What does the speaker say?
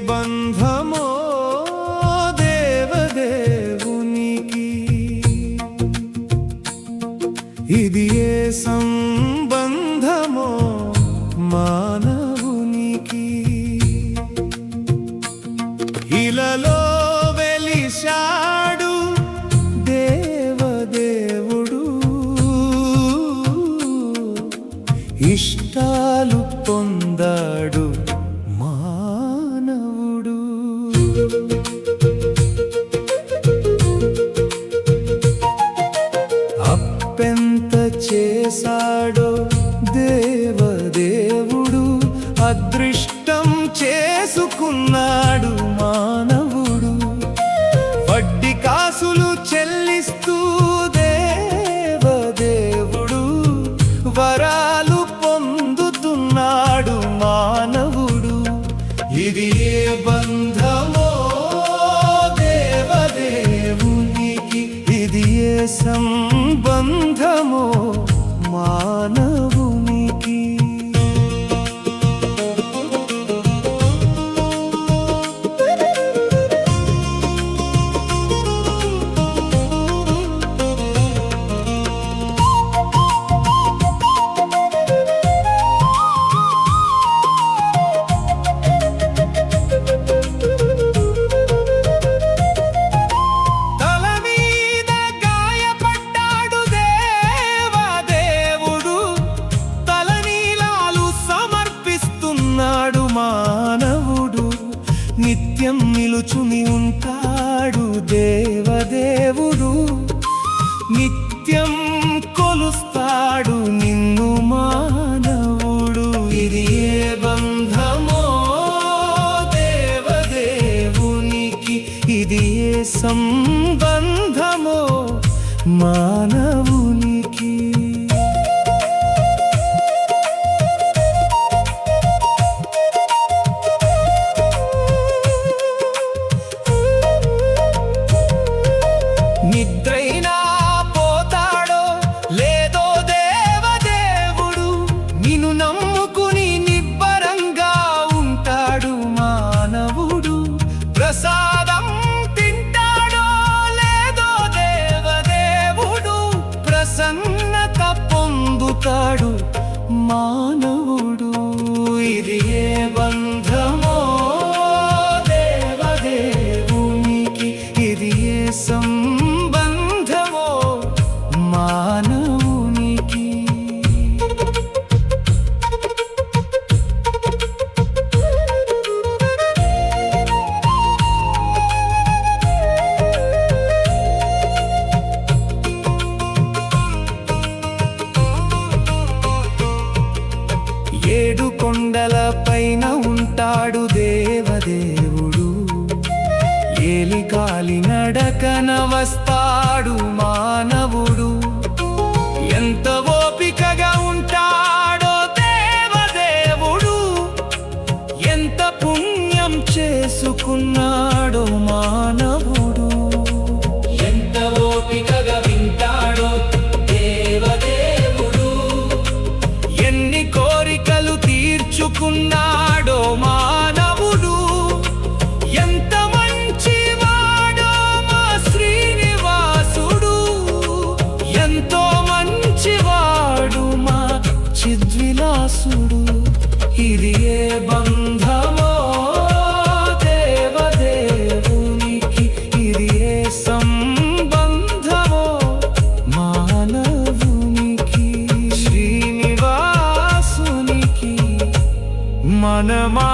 బంధమో దేవదేవునికి, ఇది ఏ సంబంధమో మానవునికి. ఇలలో వెలిశాడు దేవదేవుడు, ఇష్టాలు పొందాడు మానవుడు. అప్పెంత చేశాడో దేవదేవుడు, అదృష్టం చేసుకున్నాడు మానవుడు. వడ్డీ కాసులు చెల్లిస్తూ దేవదేవుడు వరాలు పొందుతున్నాడు మానవుడు. ఇది ఏ బంధమో దేవదేవునికి, ఇది ఏ సంబంధమో మానవునికి. మానవుడు నిత్యం నిలుచుని ఉంటాడు దేవదేవుడు, నిత్యం కొలుస్తాడు నిన్ను మానవుడు. ఇది ఏ బంధమో దేవదేవునికి, ఇది ఏ సంబంధమో మానవునికి. నిద్రైనా పోతాడో లేదో దేవదేవుడు, నిన్ను నమ్ముకుని నిబ్బరంగా ఉంటాడు మానవుడు. ప్రసాదం తింటాడో లేదో దేవదేవుడు, ప్రసన్నత పొందుతాడు మానవుడు. ఇది ఏ బంధమో దేవదేవునికి, ఇది ఏ సంబంధమో మానవునికి. ఏడు కొండల పైన ఉంటాడు దేవదేవుడు, ఏలికాలి నడకన వస్తాడు మానవుడు. ఎంత ఓపికగా ఉంటాడో దేవదేవుడు, ఎంత పుణ్యం చేసుకున్నాడో మానవుడు. ఎంత ఓపికగా వింటాడో దేవదేవుడు, ఎన్ని కోరికలు తీర్చుకున్నాడో మానవుడు. ఎంత మంచివాడో మా శ్రీనివాసుడు, ఎంతో మంచివాడు మా చిద్విలాసుడు. ఇది ఏ బంధమో దేవదేవునికి, ఇది ఏ సంబంధమో మానవునికి. శ్రీనివాసునికి మనమా